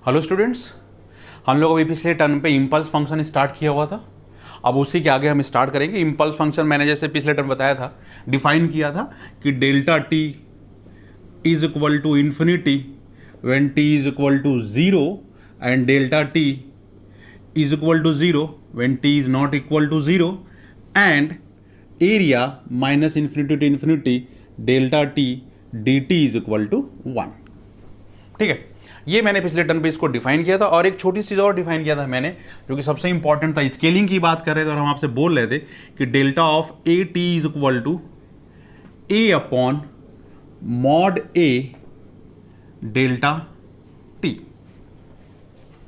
Hello students, हम लोग अभी पिछले टर्म पे इम्पल्स फंक्शन स्टार्ट किया हुआ था। अब उसी के आगे हम स्टार्ट करेंगे। इम्पल्स फंक्शन मैंने जैसे पिछले टर्म बताया था, डिफाइन किया था कि delta t is equal to infinity when t is equal to zero and delta t is equal to zero when t is not equal to zero and area minus infinity to infinity delta t d t is equal to 1। ठीक है, ये मैंने पिछले term पे इसको define किया था। और एक छोटी सी चीज़ और डिफाइन किया था मैंने, जो कि सबसे इंपॉर्टेंट था। स्केलिंग की बात कर रहे थे और हम आपसे बोल रहे थे कि delta of A T is equal to a upon mod A delta t,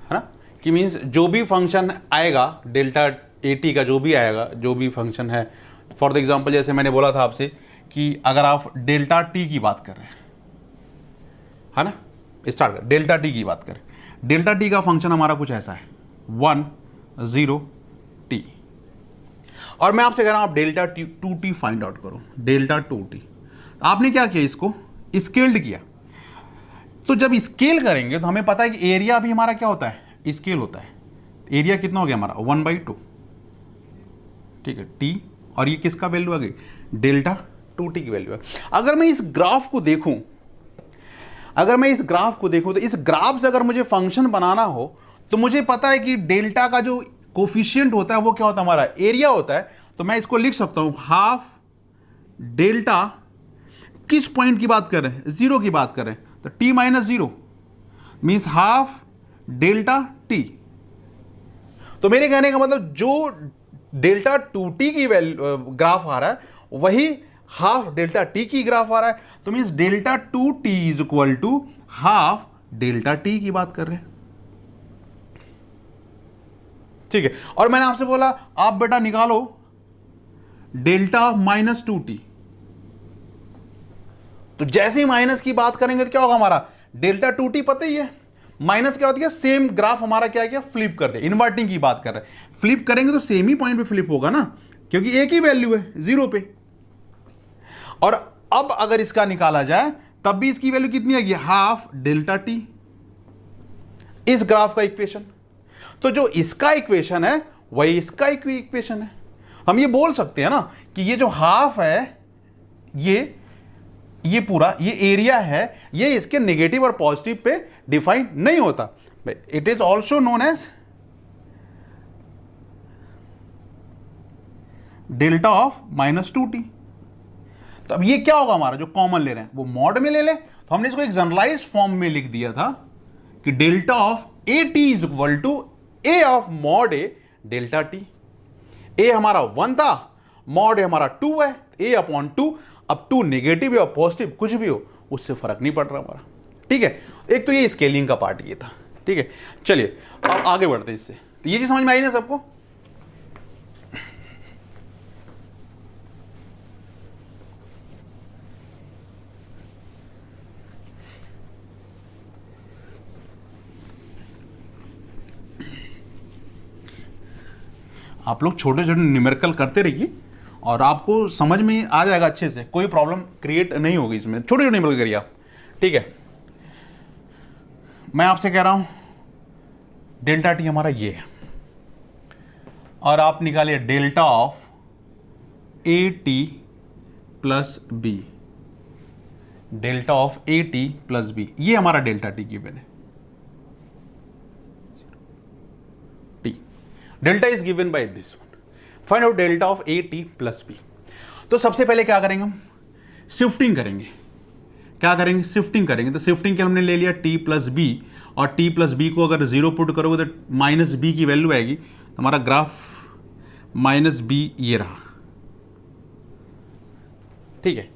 है ना। कि मीन्स जो भी फंक्शन आएगा डेल्टा ए टी का, जो भी आएगा, जो भी फंक्शन है, फॉर द एग्जाम्पल जैसे मैंने बोला था आपसे कि अगर आप डेल्टा टी की बात कर रहे हैं, है ना, स्टार्ट कर डेल्टा टी की बात करें। डेल्टा टी का फंक्शन हमारा कुछ ऐसा है 1 0 टी, और मैं आपसे कह रहा हूं आप delta T 2t find out करो। डेल्टा 2t आपने क्या किया, इसको स्केल्ड किया। तो जब स्केल करेंगे तो हमें पता है कि एरिया भी हमारा क्या होता है, स्केल होता है। एरिया कितना हो गया हमारा 1/2, ठीक है, टी, और ये किसका वैल्यू आ गई, डेल्टा 2t की वैल्यू है। अगर मैं इस ग्राफ को देखूं, तो इस ग्राफ से अगर मुझे फंक्शन बनाना हो तो मुझे पता है कि डेल्टा का जो कोफिशिएंट होता है वो क्या होता है, हमारा एरिया होता है। तो मैं इसको लिख सकता हूं हाफ डेल्टा, किस पॉइंट की बात कर रहे हैं, जीरो की बात कर रहे हैं, तो T minus zero means half delta T. तो मेरे कहने का मतलब जो डेल्टा 2t की वैल्यू ग्राफ आ रहा है वही हाफ डेल्टा टी की ग्राफ आ रहा है। तो means delta 2t is equal to half delta t की बात कर रहे हैं। ठीक है, और मैंने आपसे बोला आप बेटा निकालो डेल्टा माइनस 2t। तो जैसे ही माइनस की बात करेंगे तो क्या होगा, हमारा डेल्टा 2t पता ही है, माइनस क्या होती है, सेम ग्राफ हमारा क्या किया, फ्लिप कर दे। इन्वर्टिंग की बात कर रहे हैं, फ्लिप करेंगे तो सेम ही पॉइंट पे फ्लिप होगा ना, क्योंकि एक ही वैल्यू है जीरो पे। और अब अगर इसका निकाला जाए तब भी इसकी वैल्यू कितनी आएगी, हाफ डेल्टा टी, इस ग्राफ का इक्वेशन। तो जो इसका इक्वेशन है वही इसका इक्वेशन है। हम ये बोल सकते हैं ना कि ये जो हाफ है, ये पूरा ये एरिया है, ये इसके नेगेटिव और पॉजिटिव पे डिफाइन नहीं होता। It is also known as delta of -2t। तो अब ये क्या होगा, हमारा जो कॉमन ले रहे हैं वो मॉड में ले लें। तो हमने इसको एक जनरलाइज फॉर्म में लिख दिया था कि delta of A T is equal to A of mod A delta T. A हमारा 1 था, मॉड ए हमारा 2 है, ए अपॉन 2। अब 2 नेगेटिव या पॉजिटिव कुछ भी हो उससे फर्क नहीं पड़ रहा हमारा। ठीक है, एक तो ये स्केलिंग का पार्ट ये था। ठीक है, चलिए अब आगे बढ़ते हैं इससे। तो ये चीज समझ में आई ना सबको। आप लोग छोटे छोटे न्यूमेरिकल करते रहिए और आपको समझ में आ जाएगा अच्छे से, कोई प्रॉब्लम क्रिएट नहीं होगी इसमें। छोटे छोटे न्यूमेरिकल करिए आप। ठीक है, मैं आपसे कह रहा हूं डेल्टा टी हमारा ये है, और आप निकालिए delta of A t plus b. Delta of A t plus b, ये हमारा डेल्टा टी गिवन है। Delta is given by this one, find out delta of A t plus b. तो सबसे पहले क्या करेंगे, हम शिफ्टिंग करेंगे। क्या करेंगे, शिफ्टिंग करेंगे। तो शिफ्टिंग के हमने ले लिया टी प्लस बी, और टी प्लस बी को अगर जीरो पुट करोगे तो माइनस बी की वैल्यू आएगी। तो हमारा ग्राफ माइनस बी ये रहा। ठीक है,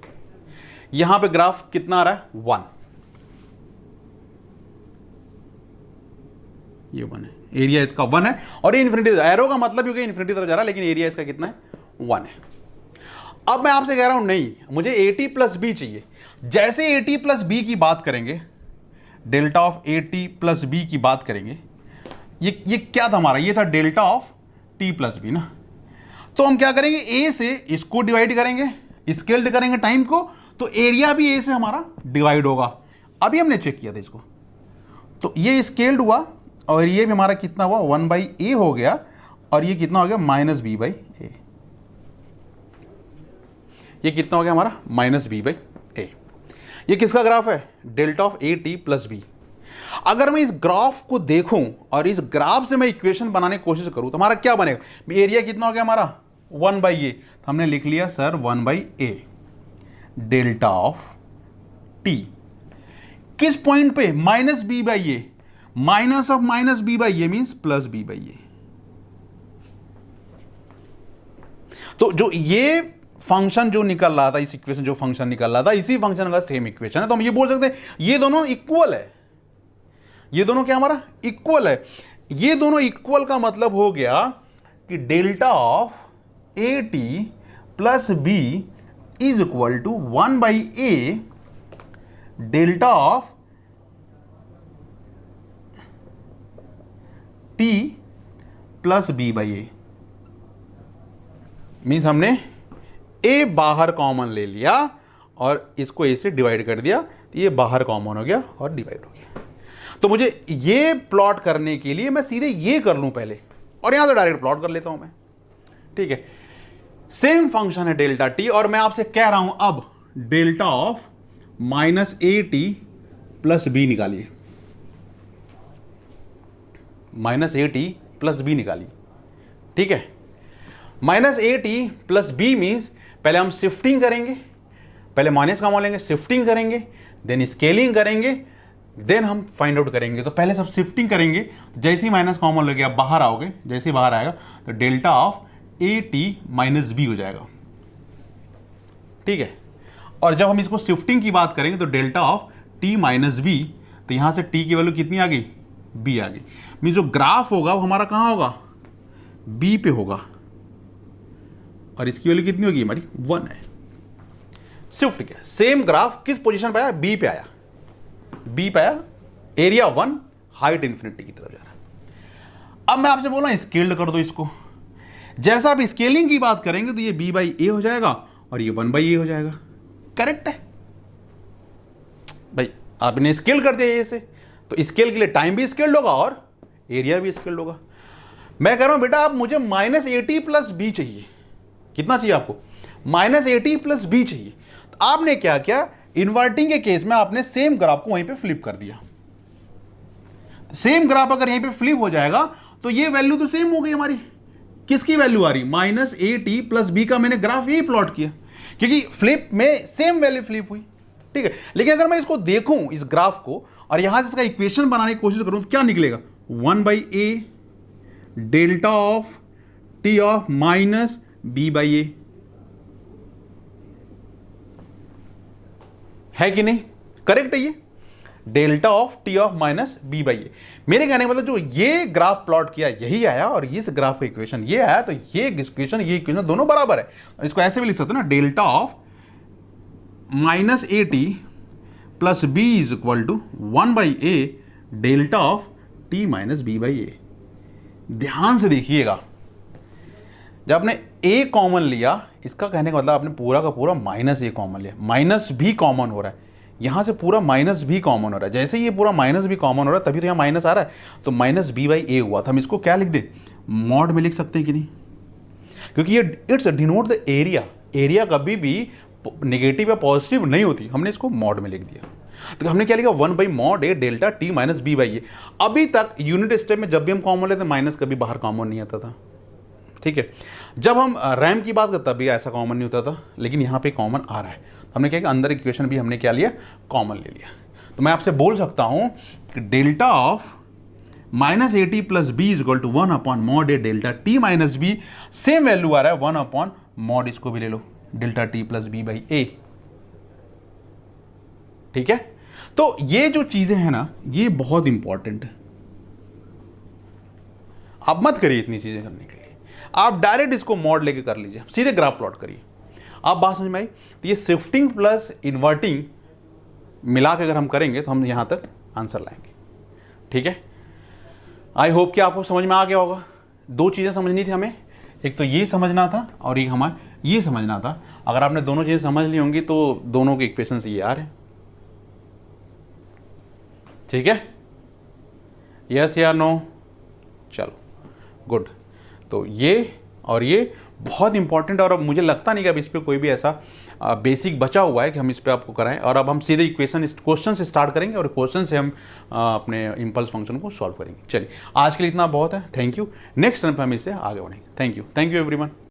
यहां पे ग्राफ कितना आ रहा है, 1। ये 1 है, एरिया इसका 1 है, और ये इन्फिनिटी, एरो का मतलब क्योंकि इन्फिनिटी तरफ जा रहा है, लेकिन एरिया इसका कितना है, 1 है। अब मैं आपसे कह रहा हूं नहीं, मुझे ए टी प्लस बी चाहिए। जैसे ए टी प्लस बी की बात करेंगे, delta of A t plus b की बात करेंगे, ये क्या था हमारा, ये था delta of t plus b ना। तो हम क्या करेंगे, ए से इसको डिवाइड करेंगे, स्केल्ड करेंगे टाइम को, तो एरिया भी ए से हमारा डिवाइड होगा। अभी हमने चेक किया था इसको, तो ये स्केल्ड हुआ और ये भी हमारा कितना हुआ 1/a हो गया और ये कितना हो गया -b/a। ये कितना हो गया हमारा -b/a। ये किसका ग्राफ है? Delta of A t plus b. अगर मैं इस ग्राफ को देखूं और इस ग्राफ से मैं इक्वेशन बनाने की कोशिश करूं तो हमारा क्या बनेगा? एरिया कितना हो गया हमारा 1/a, तो हमने लिख लिया sir 1/a delta of T किस पॉइंट पे? -b/a। Minus of -b/a means +b/a। तो जो ये फंक्शन जो निकल रहा था, इस इक्वेशन जो फंक्शन निकल रहा था, इसी फंक्शन का सेम इक्वेशन है। तो हम ये बोल सकते हैं ये दोनों इक्वल है। ये दोनों क्या हमारा इक्वल है। ये दोनों इक्वल का मतलब हो गया कि delta of A t plus b is equal to 1/a delta of t plus b/a। Means हमने a बाहर कॉमन ले लिया और इसको a से डिवाइड कर दिया, तो ये बाहर कॉमन हो गया और डिवाइड हो गया। तो मुझे ये प्लॉट करने के लिए मैं सीधे ये कर लूं पहले और यहां से डायरेक्ट प्लॉट कर लेता हूं मैं। ठीक है, सेम फंक्शन है डेल्टा टी और मैं आपसे कह रहा हूं अब delta of -a/t plus B निकालिए। -a/t प्लस बी निकालिए। ठीक है, -a/t प्लस बी मीन्स पहले हम शिफ्टिंग करेंगे, पहले माइनस कॉमन लेंगे, शिफ्टिंग करेंगे, देन स्केलिंग करेंगे, देन हम फाइंड आउट करेंगे। तो पहले सब शिफ्टिंग करेंगे, जैसे ही माइनस कॉमन लगे आप बाहर आओगे, जैसे ही बाहर आएगा तो delta of a/t minus B हो जाएगा। ठीक है, और जब हम इसको शिफ्टिंग की बात करेंगे तो delta of t minus b, तो यहां से t की वैल्यू कितनी आ गई? b आ गई। मीन जो ग्राफ होगा वो हमारा कहां होगा? b पे होगा और इसकी वैल्यू कितनी होगी? हमारी 1 है। शिफ्ट किया, सेम ग्राफ किस पोजीशन पे आया? बी पे आया। बी पे आया, एरिया 1, हाइट इंफिनिटी की तरफ जा रहा है। अब मैं आपसे बोल रहा हूं स्केल्ड कर दो इसको। जैसा आप स्केलिंग की बात करेंगे तो ये b/a हो जाएगा और ये 1/a हो जाएगा। करेक्ट है भाई, आपने स्केल कर दिया से, तो स्केल के लिए टाइम भी स्केल्ड होगा और एरिया भी स्केल्ड होगा। मैं कह रहा हूं बेटा आप मुझे -a/t प्लस b चाहिए। कितना चाहिए आपको? -a/t प्लस b चाहिए। तो आपने क्या किया? इन्वर्टिंग के केस में आपने सेम ग्राफ को वहीं पे फ्लिप कर दिया। सेम ग्राफ अगर यहीं पे फ्लिप हो जाएगा तो ये वैल्यू तो सेम हो गई हमारी। किसकी वैल्यू आ रही? -a/t प्लस b का मैंने ग्राफ यही प्लॉट किया क्योंकि फ्लिप में सेम वैल्यू फ्लिप हुई। ठीक है, लेकिन अगर मैं इसको देखूं इस ग्राफ को और यहां से इसका इक्वेशन बनाने की कोशिश करूं तो क्या निकलेगा? 1/a delta of t of minus b/a है कि नहीं? करेक्ट है ये delta of T of minus b/a। मेरे कहने का मतलब जो ये ग्राफ प्लॉट किया यही आया और इस ग्राफ का इक्वेशन ये आया, तो ये इक्वेशन दोनों बराबर है। इसको ऐसे भी लिख सकते हो ना, delta of -a/t plus b is equal to 1/a delta of t minus b/a। ध्यान से देखिएगा, जब आपने a कॉमन लिया, इसका कहने का मतलब आपने पूरा का पूरा -a कॉमन लिया, माइनस भी कॉमन हो रहा है, यहां से पूरा माइनस भी कॉमन हो रहा है। जैसे ये पूरा माइनस भी कॉमन हो रहा है तभी तो यहां माइनस आ रहा है, तो -b/a हुआ था। हम इसको क्या लिख दें? मॉड में लिख सकते हैं कि नहीं? क्योंकि ये it's denote the area. Area कभी भी नेगेटिव या पॉजिटिव नहीं होती, हमने इसको मॉड में लिख दिया। तो हमने क्या लिखा? 1/mod a डेल्टा t माइनस b/a। अभी तक यूनिट स्टेप में जब भी हम कॉमन लेते माइनस कभी बाहर कॉमन नहीं आता था। ठीक है, जब हम रैम की बात करते तभी ऐसा कॉमन नहीं होता था, लेकिन यहाँ पे कॉमन आ रहा है। तो हमने क्या किया? अंदर इक्वेशन भी हमने क्या लिया? कॉमन ले लिया। तो मैं आपसे बोल सकता हूँ कि delta of -a/t plus b is equal to 1/mod a डेल्टा t minus b। Same value आ रहा है 1/mod, इसको भी ले लो, डेल्टा t प्लस b/a। ठीक है, तो ये जो चीजें हैं ना, ये बहुत इंपॉर्टेंट है। आप मत करिए इतनी चीजें करने के लिए, आप डायरेक्ट इसको मॉड लेके कर लीजिए, सीधे ग्राफ प्लॉट करिए। आप बात समझ में आई? तो ये शिफ्टिंग प्लस इन्वर्टिंग मिला के अगर हम करेंगे तो हम यहां तक आंसर लाएंगे। ठीक है, आई होप कि आपको समझ में आ गया होगा। दो चीजें समझनी थी हमें, एक तो ये समझना था और एक हमारा ये समझना था। अगर आपने दोनों चीजें समझ ली होंगी तो दोनों के इक्वेशंस ये आ रहे हैं। ठीक है, यस या नो? चलो गुड। तो ये और ये बहुत इंपॉर्टेंट, और अब मुझे लगता नहीं कि अब इस पर कोई भी ऐसा बेसिक बचा हुआ है कि हम इस पर आपको कराएं। और अब हम सीधे क्वेश्चन से स्टार्ट करेंगे और क्वेश्चन से हम अपने इम्पल्स फंक्शन को सॉल्व करेंगे। चलिए आज के लिए इतना बहुत है। Thank you. नेक्स्ट टाइम पर हम इससे आगे बढ़ेंगे। Thank you everyone.